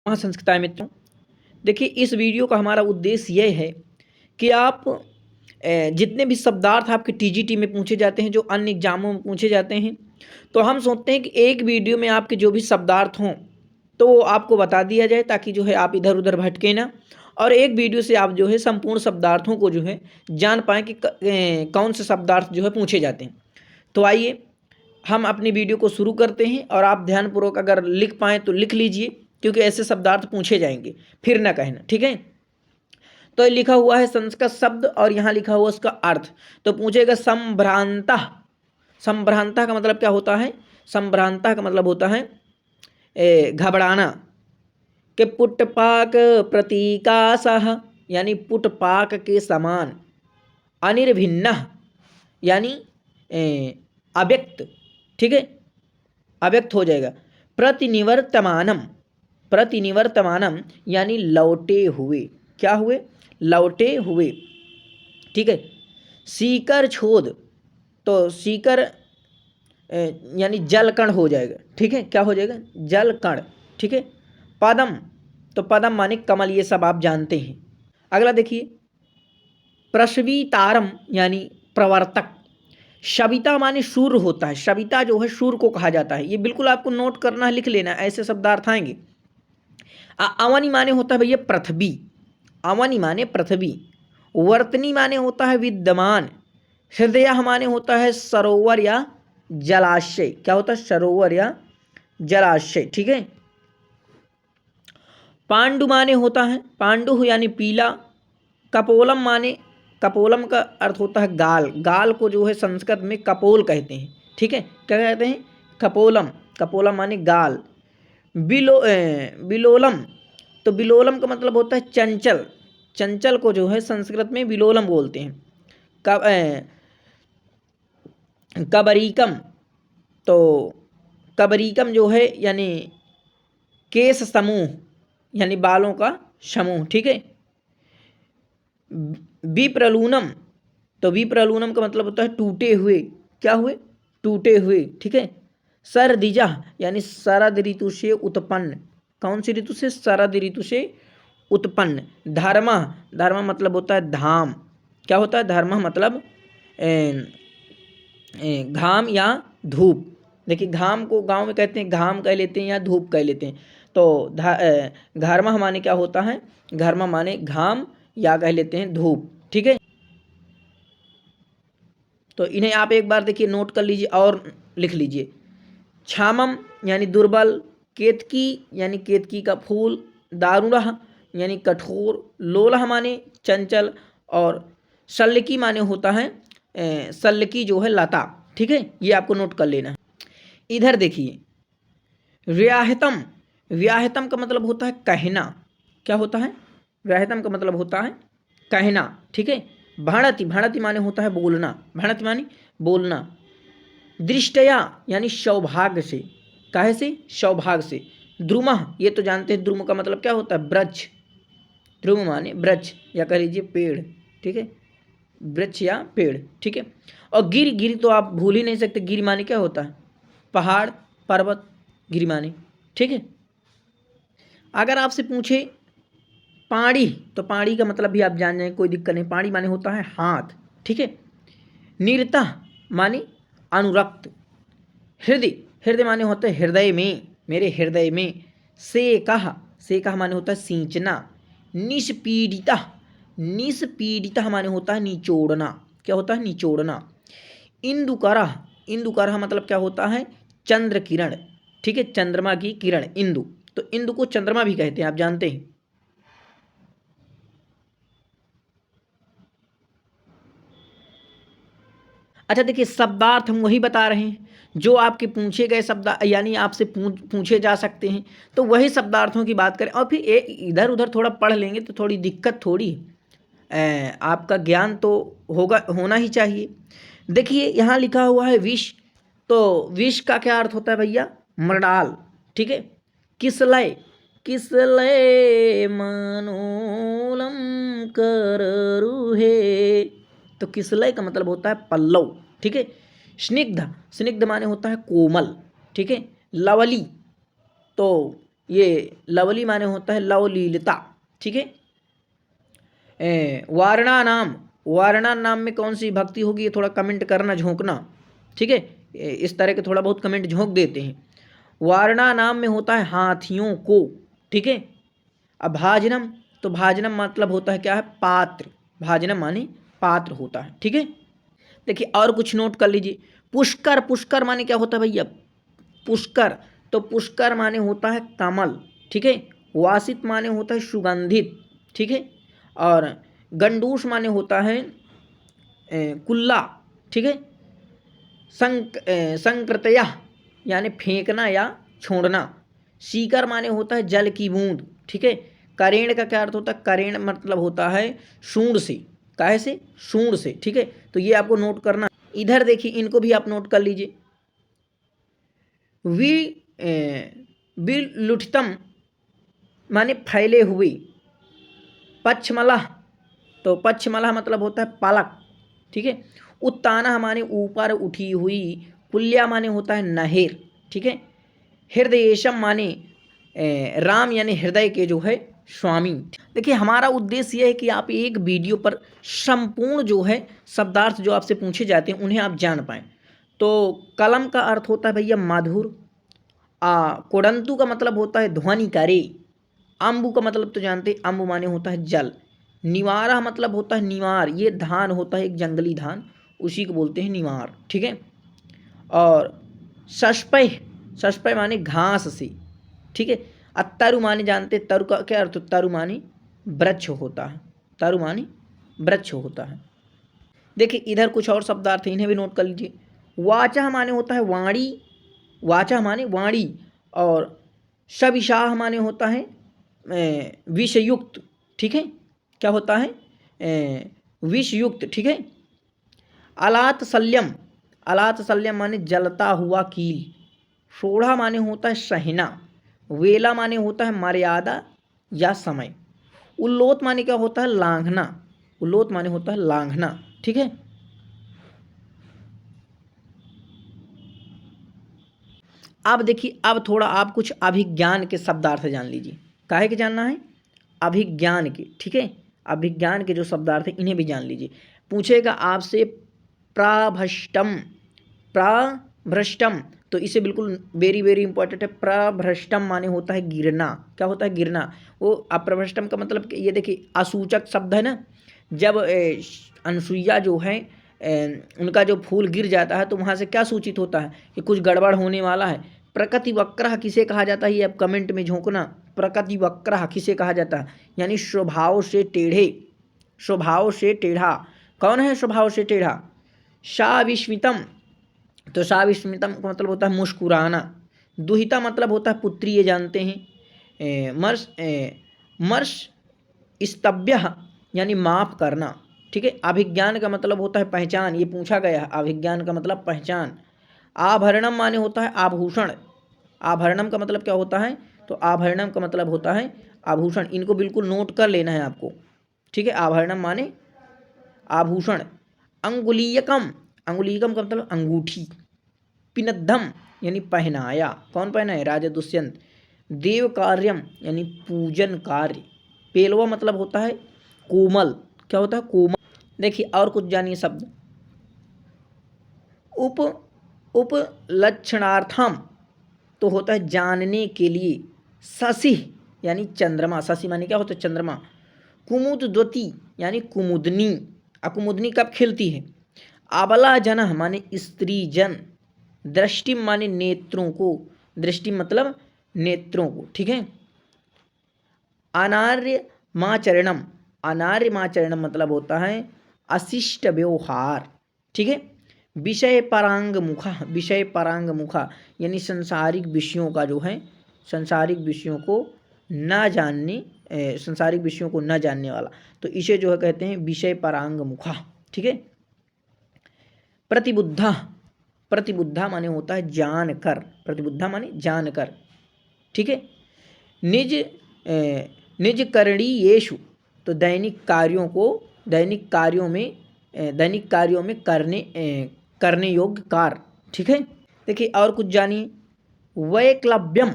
महासंस्कृताय मित्रों, देखिए इस वीडियो का हमारा उद्देश्य यह है कि आप जितने भी शब्दार्थ आपके टीजीटी में पूछे जाते हैं, जो अन्य एग्जामों में पूछे जाते हैं, तो हम सोचते हैं कि एक वीडियो में आपके जो भी शब्दार्थ हों तो वो आपको बता दिया जाए, ताकि जो है आप इधर उधर भटके ना, और एक वीडियो से आप जो है संपूर्ण शब्दार्थों को जो है जान पाएँ कि कौन से शब्दार्थ जो है पूछे जाते हैं। तो आइए हम अपनी वीडियो को शुरू करते हैं, और आप ध्यानपूर्वक अगर लिख पाएँ तो लिख लीजिए, क्योंकि ऐसे शब्दार्थ पूछे जाएंगे, फिर ना कहना, ठीक है। तो ये लिखा हुआ है संस्कृत शब्द और यहाँ लिखा हुआ उसका अर्थ। तो पूछेगा संभ्रांता। संभ्रांता का मतलब क्या होता है? संभ्रांता का मतलब होता है घबराना। कि पुटपाक प्रतीकासह, यानी पुटपाक के समान। अनिर्भिन्न यानी अव्यक्त, ठीक है, अव्यक्त हो जाएगा। प्रतिनिवर्तमानम, प्रतिनिवर्तमानम यानी लौटे हुए। क्या हुए? लौटे हुए, ठीक है। सीकर छोद, तो सीकर यानी जलकण हो जाएगा, ठीक है। क्या हो जाएगा? जलकण, ठीक है। पदम, तो पदम माने कमल, ये सब आप जानते हैं। अगला देखिए, प्रश्वीतारम यानी प्रवर्तक। शविता माने सूर्य होता है, शविता जो है सूर्य को कहा जाता है। ये बिल्कुल आपको नोट करना है, लिख लेना, ऐसे शब्दार्थ आएंगे। अवनी माने होता है भैया पृथ्वी, अवनी माने पृथ्वी। वर्तनी माने होता है विद्यमान। हृदय माने होता है सरोवर या जलाशय। क्या होता है? सरोवर या जलाशय, ठीक है। पांडु माने होता है, पांडु यानी पीला। कपोलम माने, कपोलम का अर्थ होता है गाल। गाल को जो है संस्कृत में कपोल कहते हैं, ठीक है। क्या कहते हैं? कपोलम। कपोलम माने गाल। बिलोलम, तो बिलोलम का मतलब होता है चंचल। चंचल को जो है संस्कृत में बिलोलम बोलते हैं। कबरीकम, तो कबरीकम जो है यानी केश समूह, यानी बालों का समूह, ठीक है। विप्रलूनम, तो विप्रलूनम का मतलब होता है टूटे हुए। क्या हुए? टूटे हुए, ठीक है। सरदिजा यानी शरद ऋतु से उत्पन्न। कौन सी ऋतु से? शरद ऋतु से उत्पन्न। धर्म, धर्म मतलब होता है धाम। क्या होता है? धर्म मतलब घाम या धूप। देखिए घाम को गांव में कहते हैं घाम कह लेते हैं या धूप कह लेते हैं। तो घर्म माने क्या होता है? घर्म माने घाम या कह लेते हैं धूप, ठीक है। तो इन्हें आप एक बार देखिए नोट कर लीजिए और लिख लीजिए। क्षामम यानी दुर्बल। केतकी यानी केतकी का फूल। दारुणः यानी कठोर। लोलह माने चंचल। और शल्यकी माने होता है शल्यकी जो है लता, ठीक है। ये आपको नोट कर लेना है। इधर देखिए, व्याहतम, व्याहतम का मतलब होता है कहना। क्या होता है? व्याहतम का मतलब होता है कहना, ठीक है। भणति, भणति माने होता है बोलना। भणति माने बोलना। दृष्टया यानी सौभाग्य से। काहे से? सौभाग्य से। द्रुमः, ये तो जानते हैं द्रुम का मतलब क्या होता है? वृक्ष। द्रुम माने वृक्ष या कह लीजिए पेड़, ठीक है। वृक्ष या पेड़, ठीक है। और गिर, गिर तो आप भूल ही नहीं सकते। गिर माने क्या होता है? पहाड़, पर्वत, गिर माने, ठीक है। अगर आपसे पूछे पाड़ी, तो पाड़ी का मतलब भी आप जान जाएं, कोई दिक्कत नहीं। पाड़ी माने होता है हाथ, ठीक है। निरता माने अनुरक्त। हृदय, हृदय माने होता है हृदय में, मेरे हृदय में। सेकह, सेकह माने होता है सींचना। निष्पीड़िता, निष्पीड़िता माने होता है निचोड़ना। क्या होता है? निचोड़ना। इंदुकरह, इंदुकरह मतलब क्या होता है? चंद्र किरण, ठीक है। चंद्रमा की किरण, इंदु। तो इंदु को चंद्रमा भी कहते हैं, आप जानते हैं। अच्छा देखिए, शब्दार्थ हम वही बता रहे हैं जो आपके पूछे गए शब्द, यानी आपसे पूछे जा सकते हैं। तो वही शब्दार्थों की बात करें, और फिर इधर उधर थोड़ा पढ़ लेंगे तो थोड़ी दिक्कत थोड़ी आपका ज्ञान तो होगा, होना ही चाहिए। देखिए यहाँ लिखा हुआ है विष, तो विष का क्या अर्थ होता है भैया? मृणाल, ठीक है। किसलय, किसलय मनोलम कर रूहे, तो किसलय का मतलब होता है पल्लव, ठीक है। स्निग्ध, स्निग्ध माने होता है कोमल, ठीक है। लवली, तो ये लवली माने होता है लवलीलता, ठीक है। वारणा नाम, वारणा नाम में कौन सी भक्ति होगी, ये थोड़ा कमेंट करना, झोंकना, ठीक है। इस तरह के थोड़ा बहुत कमेंट झोंक देते हैं। वारणा नाम में होता है हाथियों को, ठीक है। अब भाजनम, तो भाजनम मतलब होता है क्या है, पात्र। भाजनम माने पात्र होता है, ठीक है। देखिए और कुछ नोट कर लीजिए। पुष्कर, पुष्कर माने क्या होता है भैया, पुष्कर, तो पुष्कर माने होता है कमल, ठीक है। वासित माने होता है सुगंधित, ठीक है। और गंडूस माने होता है कुल्ला, ठीक है। संकृतया यानी फेंकना या छोड़ना। सीकर माने होता है जल की बूंद, ठीक है। करेण का क्या अर्थ होता है, करेण मतलब होता है सूंड से, काहे से, सूंड से, ठीक है। तो ये आपको नोट करना। इधर देखिए इनको भी आप नोट कर लीजिए। विलुठितम माने फैले हुए। पच्छमलह, तो पच्छमलह मतलब होता है पालक, ठीक है। उत्ताना माने ऊपर उठी हुई। कुल्या माने होता है नहेर, ठीक है। हृदयेशम माने राम यानी हृदय के जो है स्वामी। देखिए हमारा उद्देश्य यह है कि आप एक वीडियो पर संपूर्ण जो है शब्दार्थ जो आपसे पूछे जाते हैं उन्हें आप जान पाएँ। तो कलम का अर्थ होता है भैया मधुर। कोडंतु का मतलब होता है ध्वनि करे। अम्बु का मतलब तो जानते हैं, अम्बु माने होता है जल। निवारा मतलब होता है निवार, ये धान होता है एक जंगली धान, उसी को बोलते हैं निवार, ठीक है। और सस्पय, सस्पय माने घास से, ठीक है। तरु माने जानते, तरु का क्या अर्थ, तरु माने वृक्ष होता है, तरु माने वृक्ष होता है। देखिए इधर कुछ और शब्दार्थ हैं, इन्हें भी नोट कर लीजिए। वाचा माने होता है वाणी, वाचा माने वाणी। और सविशाह माने होता है विषयुक्त, ठीक है। क्या होता है, विषयुक्त, ठीक है। अलात सल्यम, अलात सल्यम माने जलता हुआ कील। सोढ़ा माने होता है सहना। वेला माने होता है मर्यादा या समय। उल्लोत माने क्या होता है, लांघना। उल्लोत माने होता है लांघना, ठीक है। अब देखिए अब थोड़ा आप कुछ अभिज्ञान के शब्दार्थ जान लीजिए। काहे के जानना है, अभिज्ञान के, ठीक है। अभिज्ञान के जो शब्दार्थ है इन्हें भी जान लीजिए। पूछेगा आपसे प्राभ्रष्टम, प्राभ्रष्टम, तो इसे बिल्कुल वेरी वेरी इंपॉर्टेंट है। प्रभ्रष्टम माने होता है गिरना। क्या होता है, गिरना। वो अप्रभ्रष्टम का मतलब ये देखिए असूचक शब्द है ना। जब अनसुईया जो है उनका जो फूल गिर जाता है तो वहाँ से क्या सूचित होता है कि कुछ गड़बड़ होने वाला है। प्रकृति वक्रः किसे कहा जाता है, ये आप कमेंट में झोंकना। प्रकृति वक्रः किसे कहा जाता है, यानी स्वभाव से टेढ़े, स्वभाव से टेढ़ा। कौन है स्वभाव से टेढ़ा, साविस्मितम, तो साविस्मितम का मतलब होता है मुस्कुराना। दुहिता मतलब होता है पुत्री, ये जानते हैं। मर्श, मर्श स्तव्य यानी माफ़ करना, ठीक है। अभिज्ञान का मतलब होता है पहचान, ये पूछा गया है, अभिज्ञान का मतलब पहचान। आभरणम माने होता है आभूषण। आभरणम का मतलब क्या होता है, तो आभरणम का मतलब होता है आभूषण। इनको बिल्कुल नोट कर लेना है आपको, ठीक है। आभरणम माने आभूषण। अंगुलीयकम, अंगुलीयकम का मतलब अंगूठी। पिनद्धम यानी पहनाया, कौन पहनाए, राजा दुष्यंत। देव कार्यम यानी पूजन कार्य। पेलवा मतलब होता है कोमल। क्या होता है, कोमल। देखिए और कुछ जानिए शब्द। उप उपलक्षणार्थम, तो होता है जानने के लिए। शशि यानी चंद्रमा, शशि माने क्या होता है, चंद्रमा। कुमुदद्वती यानी कुमुदनी, कुमुदनी कब खिलती है। आबला जन माने स्त्री जन। दृष्टि माने नेत्रों को, दृष्टि मतलब नेत्रों को, ठीक है। अनार्य माचरणम, अनार्य माचरणम मतलब होता है अशिष्ट व्यवहार, ठीक है। विषय परांग मुखा, विषय परांग मुखा यानी संसारिक विषयों का जो है, संसारिक विषयों को न जानने, संसारिक विषयों को न जानने वाला, तो इसे जो है कहते हैं विषय परांग मुखा, ठीक है। प्रतिबुद्धा, प्रतिबुद्धा माने होता है जानकर, प्रतिबुद्धा माने जानकर, ठीक है। निज निज करणीयेषु, तो दैनिक कार्यों को, दैनिक कार्यों में, दैनिक कार्यों में करने योग्य कार्य, ठीक है। देखिए और कुछ जानिए। वैक्लव्यम,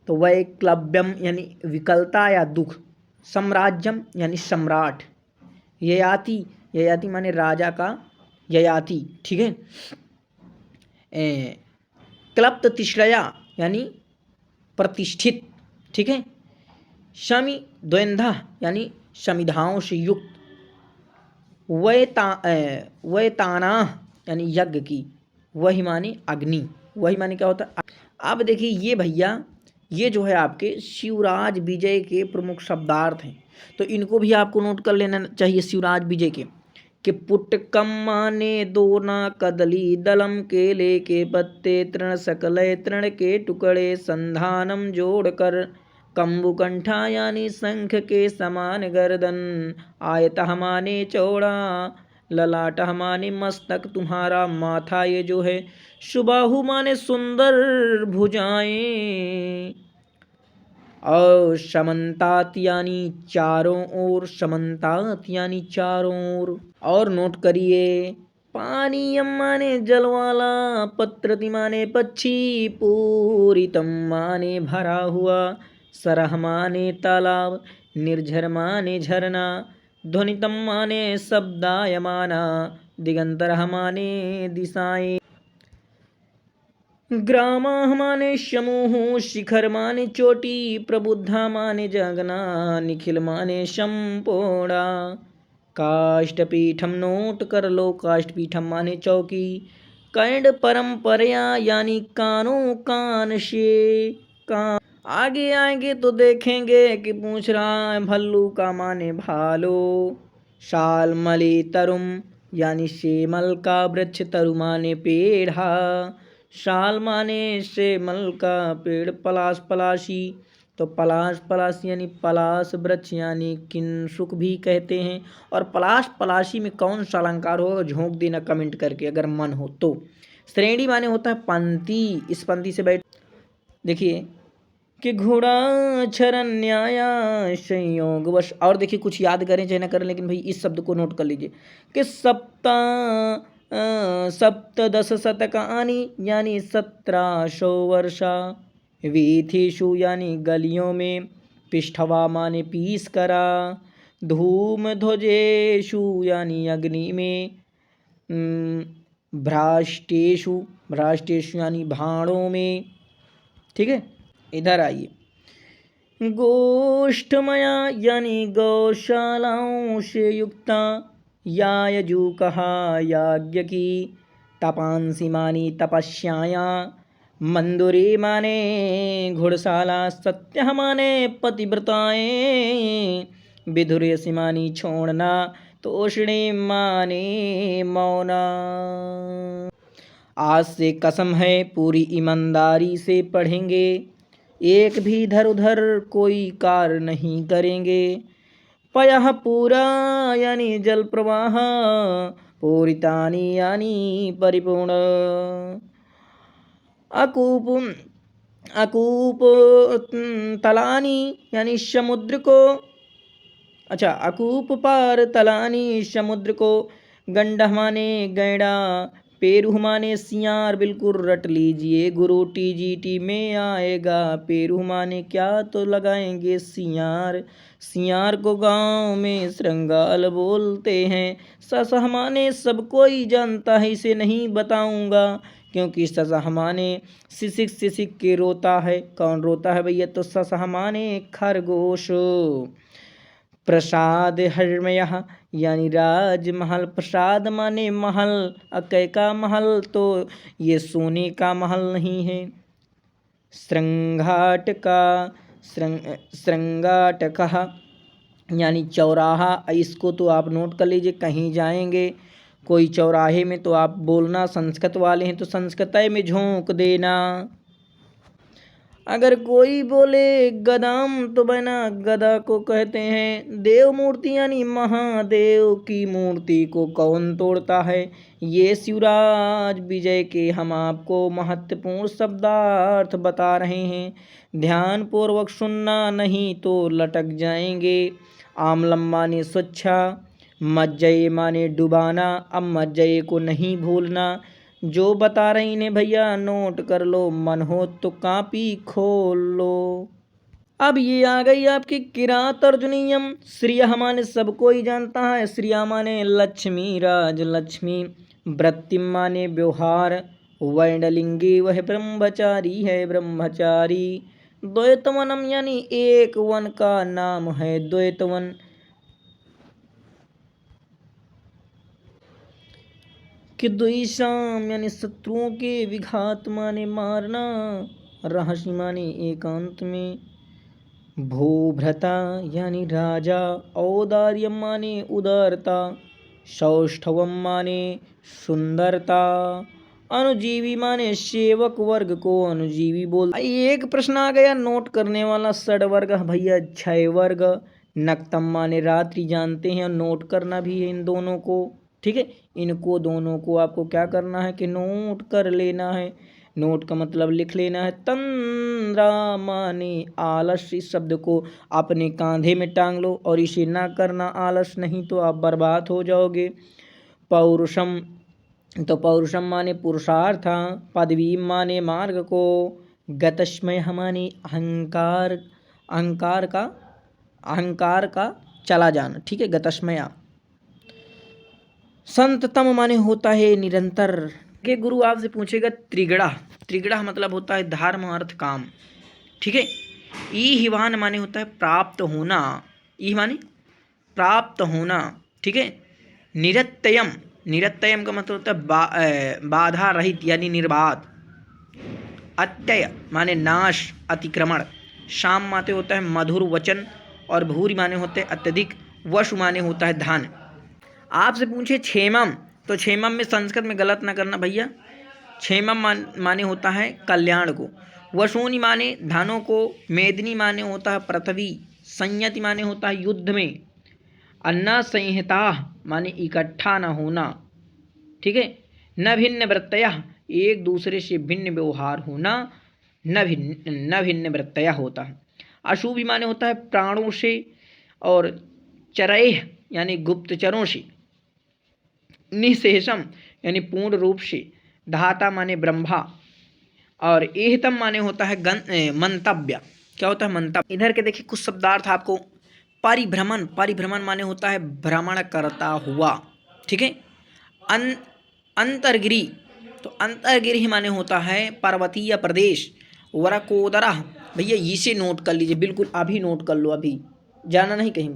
तो वैक्लव्यम यानी विकलता या दुख, सम्राज्यम यानी सम्राट, ययाति, ययाति माने राजा का ययाति, ठीक है। क्लप्त तिश्रया यानी प्रतिष्ठित, ठीक है। शमी द्वंद्वा यानी समिधाओं से युक्त, वैताना यानी यज्ञ की, वही माने अग्नि, वही माने क्या होता है। अब देखिए ये भैया, ये जो है आपके शिवराज विजय के प्रमुख शब्दार्थ हैं, तो इनको भी आपको नोट कर लेना चाहिए। शिवराज विजय के कि पुटकम माने दोना कदली दलम, केले के पत्ते तृण सकलय तृण के टुकड़े, संधानम जोड़कर कंबुकंठा यानी शंख के समान गर्दन, आयतः माने चौड़ा, ललाटह माने मस्तक तुम्हारा माथा ये जो है, सुबाहु माने सुंदर भुजाएं, और समन्तात यानी चारों ओर, समन्तात यानी चारों ओर। और नोट करिए, पानीयम माने जल वाला, पत्रति माने पक्षी, पूरितम माने भरा हुआ, सरह माने तालाब, निर्झर माने झरना, ध्वनितम माने शब्दायमाना, दिगंतरः माने दिशाएं, ग्रामा माने समूह, शिखर माने चोटी, प्रबुद्धा माने जगना, निखिल माने संपूर्णा, काष्ठपीठम नोट कर लो, काष्ठपीठम माने चौकी, कैंड परंपरा यानी कानों कान से कान। आगे आएंगे तो देखेंगे कि पूछ रहा है भल्लू का माने भालो, शाल मली तरुम यानी शेमल का वृक्ष, तरु माने पेड़ा, शाल माने शेमल का पेड़, पलाश पलाशी, तो पलाश पलाशी यानी पलाश वृक्ष यानी किंसुक भी कहते हैं। और पलाश पलाशी में कौन सा अलंकार होगा झोंक देना कमेंट करके अगर मन हो तो। श्रेणी माने होता है पंक्ति, इस पंक्ति से बैठ। देखिए कि घोड़ा चरण न्याया संयोगवश, और देखिए कुछ याद करें चाहे ना करें, लेकिन भाई इस शब्द को नोट कर लीजिए कि सप्तदश शतकानि यानी 1700 वर्षा, वीथिषु यानी गलियों में, पिष्ठवा माने पीस करा, धूम ध्वजेषु यानी अग्नि में, भ्राष्टेषु, भ्राष्टेषु यानी भाड़ों में, ठीक है। इधर आइए, गोष्ठमया यानी गौशालाओं से युक्ता, यायजू कहा याज्ञ की, तपांसी मानी तपस्याया, मंदुरी माने घुड़शाला, सत्य माने पतिव्रताएं, विधुरेसी मानी छोड़ना, तोषणी माने मौना। आज से कसम है पूरी ईमानदारी से पढ़ेंगे, एक भी इधर उधर कोई कार्य नहीं करेंगे, पयः पूरा यानी जल प्रवाह, पूरितानी यानी परिपूर्ण, अकूप अकूप तलानी यानी समुद्र को, अच्छा अकूप पार तलानी समुद्र को, गंडह माने गैड़ा, पेरू माने सियार, बिल्कुल रट लीजिए गुरु टीजीटी में आएगा, पेरू माने क्या तो लगाएंगे सियार, सियार को गांव में श्रृंगाल बोलते हैं, ससह माने सब कोई जानता है इसे नहीं बताऊंगा, क्योंकि ससह माने सिसिक सिसिक के रोता है, कौन रोता है भैया, तो ससह माने खरगोश, प्रसाद हर्मय यानी राजमहल, प्रसाद माने महल, अकय का महल, तो ये सोने का महल नहीं है, श्रृंगाट का श्रृंगाटकः यानी चौराहा, इसको तो आप नोट कर लीजिए, कहीं जाएंगे कोई चौराहे में तो आप बोलना, संस्कृत वाले हैं तो संस्कृतय में झोंक देना, अगर कोई बोले गदाम तो बना गदा को कहते हैं, देव मूर्ति यानी महादेव की मूर्ति को कौन तोड़ता है, ये शिवराज विजय के हम आपको महत्वपूर्ण शब्दार्थ बता रहे हैं, ध्यान पूर्वक सुनना नहीं तो लटक जाएंगे। आमलम माने स्वच्छा, मज्जय माने डुबाना, अब मज्जय को नहीं भूलना, जो बता रही ने भैया नोट कर लो, मन हो तो कापी खोल लो। अब ये आ गई आपकी किरात अर्जुनीयम। श्रिय माने सबको ही जानता है, श्रिया माने लक्ष्मी, राजलक्ष्मी। वृत्तिम माने व्यवहार, वैंडलिंगी वह ब्रह्मचारी है, ब्रह्मचारी। द्वैतवनम यानी एक वन का नाम है द्वैतवन। कि द्वेषाम यानी शत्रुओं के, विघात माने मारना, रहस्य माने एकांत में। भूभ्रता यानी राजा, औदार्यम माने उदारता, सौष्ठवम माने सुंदरता। अनुजीवी माने सेवक वर्ग को अनुजीवी बोल। एक प्रश्न आ गया नोट करने वाला, षड वर्ग भैया 6 वर्ग। नक्तम माने रात्रि, जानते हैं, नोट करना भी है इन दोनों को, ठीक है। इनको दोनों को आपको क्या करना है कि नोट कर लेना है। नोट का मतलब लिख लेना है। तंद्रा माने आलस, इस शब्द को अपने कांधे में टांग लो और इसे ना करना आलस, नहीं तो आप बर्बाद हो जाओगे। पौरुषम, तो पौरुषम माने पुरुषार्थ। पदवी माने मार्ग को। गतस्मय माने अहंकार, अहंकार का चला जाना, ठीक है, गतस्मया। संततम माने होता है निरंतर। के गुरु आपसे पूछेगा त्रिगड़ा, त्रिगड़ा मतलब होता है धर्म अर्थ काम, ठीक है। ई हिवान माने होता है प्राप्त होना, ई माने प्राप्त होना, ठीक है। निरत्ययम, निरत्ययम का मतलब होता है बाधा रहित यानी निर्बाध। अत्यय माने नाश, अतिक्रमण। शाम माने होता है मधुर वचन, और भूरी माने होते हैं अत्यधिक। वशु माने होता है धान। आपसे पूछे क्षेमम, तो क्षेमम में संस्कृत में गलत ना करना भैया। क्षेमम माने होता है कल्याण को। वसूनी माने धनों को। मेदिनी माने होता है पृथ्वी। संयति माने होता है युद्ध में। अन्ना संहिता माने इकट्ठा न होना, ठीक है। न भिन्न वृत्तयः, एक दूसरे से भिन्न व्यवहार होना, न भिन्न वृत्तयः होता है। अशुभि माने होता है प्राणों से, और चरैः यानी गुप्तचरों से। निशेषम यानी पूर्ण रूप से। धाता माने ब्रह्मा, और एहतम माने होता है मंतव्य। क्या होता है मंतव्य। इधर के देखिए कुछ शब्दार्थ आपको। परिभ्रमण, परिभ्रमण माने होता है भ्रमण करता हुआ, ठीक है। अंतर्गिरी, तो अंतर्गिरी माने होता है पर्वतीय प्रदेश। वरकोदरा, भैया इसे नोट कर लीजिए, बिल्कुल अभी नोट कर लो, अभी जाना नहीं कहीं।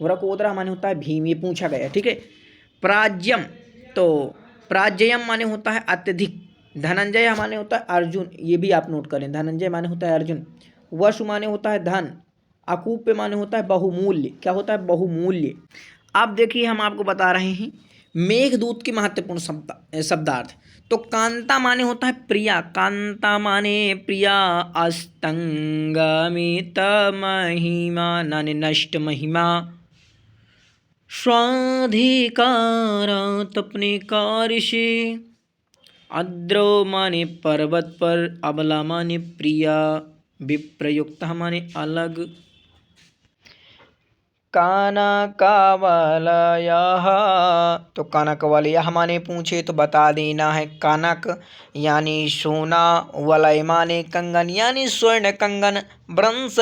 वरकोदरा माने होता है भीम, ये पूछा गया, ठीक है। प्राज्यम, तो प्राज्यम माने होता है अत्यधिक। धनंजय माने होता है अर्जुन, ये भी आप नोट करें, धनंजय माने होता है अर्जुन। वसु माने होता है धन। अकूप्य माने होता है बहुमूल्य, क्या होता है बहुमूल्य। अब देखिए हम आपको बता रहे हैं मेघदूत के महत्वपूर्ण शब्दार्थ। तो कांता माने होता है प्रिया, कांता माने प्रिया। अस्तंगमित महिमा नाने नष्ट महिमा। स्वाधिकारात अपने कार्य से। अद्रो माने पर्वत पर, अबला माने प्रिया, विप्रयुक्त माने अलग। काना कावलयः, तो कनक वलयः माने पूछे तो बता देना है कनक यानी सोना। वलय माने कंगन यानी स्वर्ण कंगन। व्रंश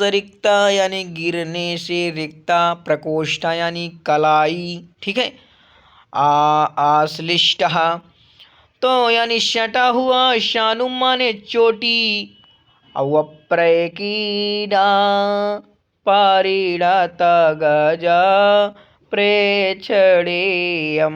रिक्ता यानी गिरने से रिक्ता। प्रकोष्ठा यानी कलाई, ठीक है। आश्लिष्टः, तो यानी सटा हुआ। शानुम माने चोटी। अवप्रकीडा पारीड़ात गजा प्रेक्षणीयम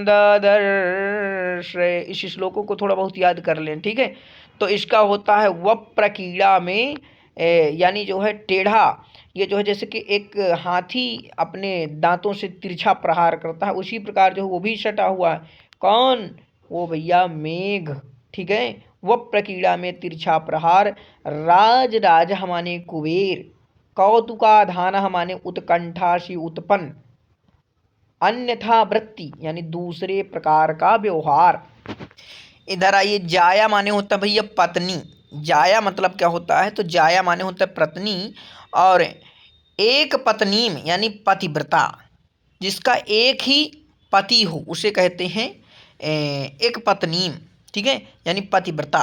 ददर्श। इस श्लोकों को थोड़ा बहुत याद कर लें, ठीक है। तो इसका होता है वप्रकीड़ा में यानी जो है टेढ़ा, ये जो है जैसे कि एक हाथी अपने दांतों से तिरछा प्रहार करता है, उसी प्रकार जो है वो भी सटा हुआ है। कौन, वो भैया मेघ, ठीक है। वप्रकीड़ा में तिरछा प्रहार। राज राजा माने कुबेर। कौतुकाधान माने उत्कंठा से उत्पन्न। अन्यथा वृत्ति यानी दूसरे प्रकार का व्यवहार। इधर आइए, जाया माने होता है भैया पत्नी। जाया मतलब क्या होता है, तो जाया माने होता है पत्नी। और एक पत्नी यानी पतिव्रता, जिसका एक ही पति हो उसे कहते हैं एक पत्नी, ठीक है, यानी पतिव्रता।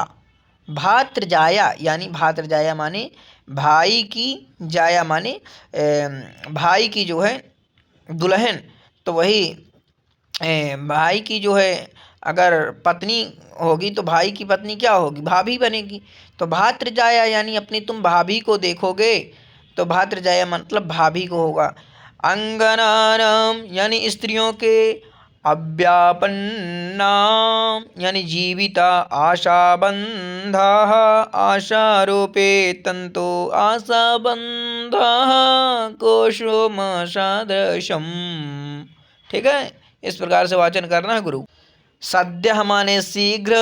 भातृजाया यानी भातृजाया माने भाई की, जाया माने भाई की जो है दुल्हन, तो वही भाई की जो है अगर पत्नी होगी तो भाई की पत्नी क्या होगी, भाभी बनेगी। तो भातृजाया यानी अपनी तुम भाभी को देखोगे, तो भातृजाया मतलब भाभी को होगा। अंगनानाम यानी स्त्रियों के, अव्यापन्नाम यानी जीविता, आशाबंधा आशारोपे तंतो आशाबंधा कोशोमसादृशम, ठीक है। इस प्रकार से वाचन करना है गुरु। सद्य माने शीघ्र,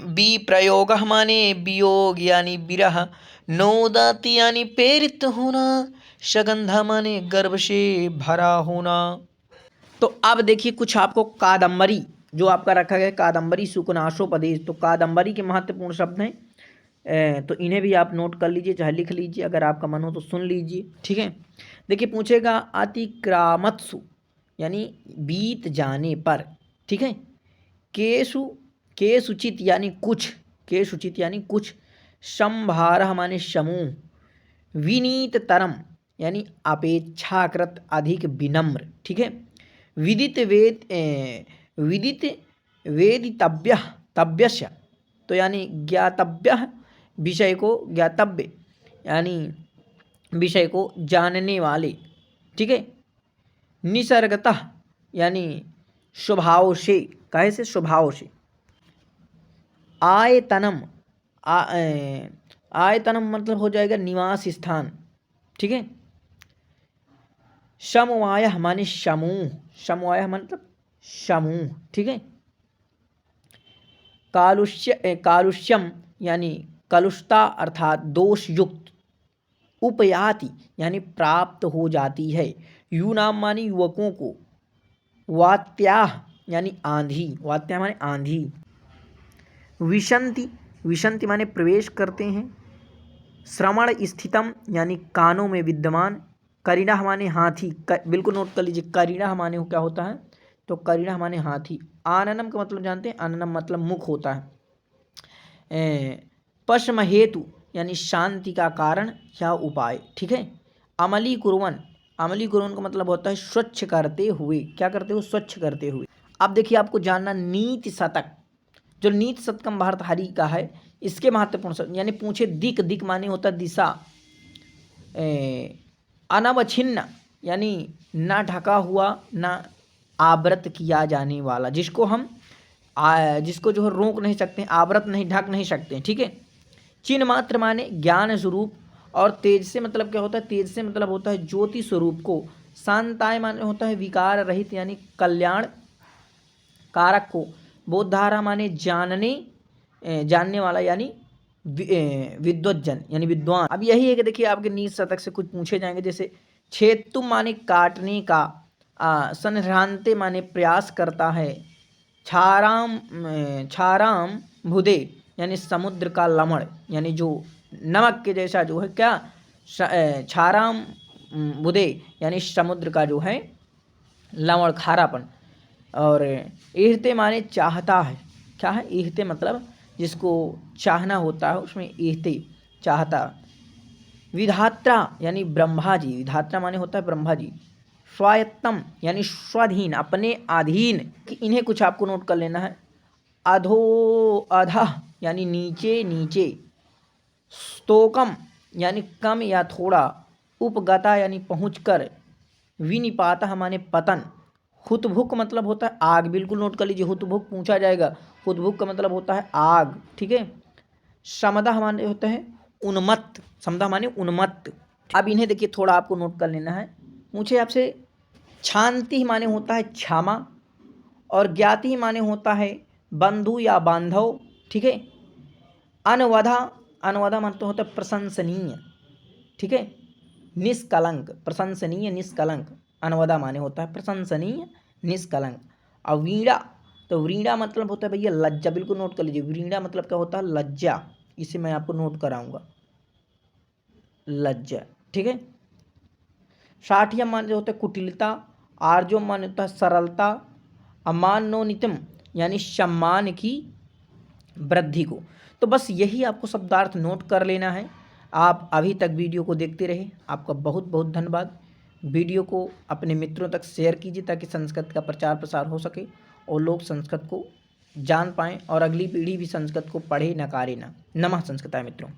विप्रयोग माने वियोग यानी विरह, नोदति यानी प्रेरित होना, सगंधा माने गर्भ से भरा होना। तो अब देखिए कुछ आपको कादम्बरी जो आपका रखा गया कादम्बरी सुकनाशोपदेश, तो कादम्बरी के महत्वपूर्ण शब्द हैं, तो इन्हें भी आप नोट कर लीजिए, चाहे लिख लीजिए, अगर आपका मन हो तो सुन लीजिए, ठीक है। देखिए पूछेगा अतिक्रामत्सु यानी बीत जाने पर, ठीक है। केसु केसुचित यानी कुछ, केसुचित यानी कुछ, संभारः माने समूह, विनीततरम यानी अपेक्षाकृत अधिक विनम्र, ठीक है। विदित विदित वेदितव्य तव्यस्य, तो यानी ज्ञातव्य विषय को, ज्ञातव्य यानी विषय को जानने वाले, ठीक है। निसर्गतः यानी स्वभाव से, कहे से स्वभाव से। आयतनम आयतनम मतलब हो जाएगा निवास स्थान, ठीक है। समवाय माने समूह, समवाय मतलब समूह, ठीक है। कालुष्यम यानी कलुषता अर्थात दोष युक्त, उपयाति यानी प्राप्त हो जाती है, यूनाम माने युवकों को, वात्याह यानी आंधी, वात्या माने आंधी, विशंति विशंति माने प्रवेश करते हैं, श्रवण स्थितम यानी कानों में विद्यमान, करीड़ा माने हाथी, बिल्कुल नोट कर लीजिए, करीड़ा माने क्या होता है, तो करीड़ा माने हाथी। आननम का मतलब जानते हैं, आननम मतलब मुख होता है। पश्म हेतु यानी शांति का कारण या उपाय, ठीक है। अमली कुर्वन, अमली कुर्वन का मतलब होता है स्वच्छ करते हुए, क्या करते हुए, स्वच्छ करते हुए। अब देखिए आपको जानना नीति शतक, जो नीति शतकम भर्तृहरि का है, इसके महत्वपूर्ण शब्द यानी पूछे दिक, दिक माने होता दिशा, अनवच्छिन्न यानी ना ढका हुआ, ना आवृत किया जाने वाला, जिसको हम जिसको जो है रोक नहीं सकते, आवृत नहीं, ढक नहीं सकते, ठीक है। चिन्ह मात्र माने ज्ञान स्वरूप, और तेज से मतलब क्या होता है, तेज से मतलब होता है ज्योति स्वरूप को। शांताय माने होता है विकार रहित यानी कल्याण कारक को। बोधधारा माने जानने, जानने वाला यानी विद्वज्जन यानी विद्वान। अब यही है कि देखिए आपके नीच शतक से कुछ पूछे जाएंगे, जैसे छेतुम माने काटने का, संभ्रांते माने प्रयास करता है, छाराम छाराम भुदे यानी समुद्र का लवण, यानी जो नमक के जैसा जो है क्या, छाराम भुदे यानी समुद्र का जो है लवण, खारापन। और ईहते माने चाहता है, क्या है, ईहते मतलब जिसको चाहना होता है, उसमें ईहते चाहता। विधात्रा यानी ब्रह्मा जी, विधात्रा माने होता है ब्रह्मा जी। स्वायत्तम यानी स्वाधीन, अपने अधीन, इन्हें कुछ आपको नोट कर लेना है। अधो अधः यानी नीचे नीचे, स्तोकम यानी कम या थोड़ा, उपगता यानी पहुंचकर, विनिपातः माने पतन, हुतभुक मतलब होता है आग, बिल्कुल नोट कर लीजिए, हुतभुक पूछा जाएगा, हुतभुक का मतलब होता है आग, ठीक है। समदः माने होता है उन्मत्त, समदः माने उन्मत्त। अब इन्हें देखिए थोड़ा आपको नोट कर लेना है, मुझे आपसे शांति माने होता है क्षमा, और ज्ञाति माने होता है बंधु या बांधव, ठीक है। अनवधा, अनवधा मतलब होता है प्रशंसनीय, ठीक है। निष्कलंक, प्रशंसनीय निष्कलंक, अनवधा माने होता है प्रशंसनीय निष्कलंक। और वीणा, तो व्रीणा मतलब होता है भैया लज्जा, बिल्कुल नोट कर लीजिए, व्रीणा मतलब क्या होता है लज्जा, इसे मैं आपको नोट कराऊंगा, लज्जा, ठीक है। साठियम माने होता है कुटिलता, आर्जो मान्यता सरलता, अमान्योनितम यानी सम्मान की वृद्धि को। तो बस यही आपको शब्दार्थ नोट कर लेना है। आप अभी तक वीडियो को देखते रहे, आपका बहुत बहुत धन्यवाद। वीडियो को अपने मित्रों तक शेयर कीजिए ताकि संस्कृत का प्रचार प्रसार हो सके और लोग संस्कृत को जान पाएँ और अगली पीढ़ी भी संस्कृत को पढ़े नकारे ना। नमः संस्कृताय मित्रों।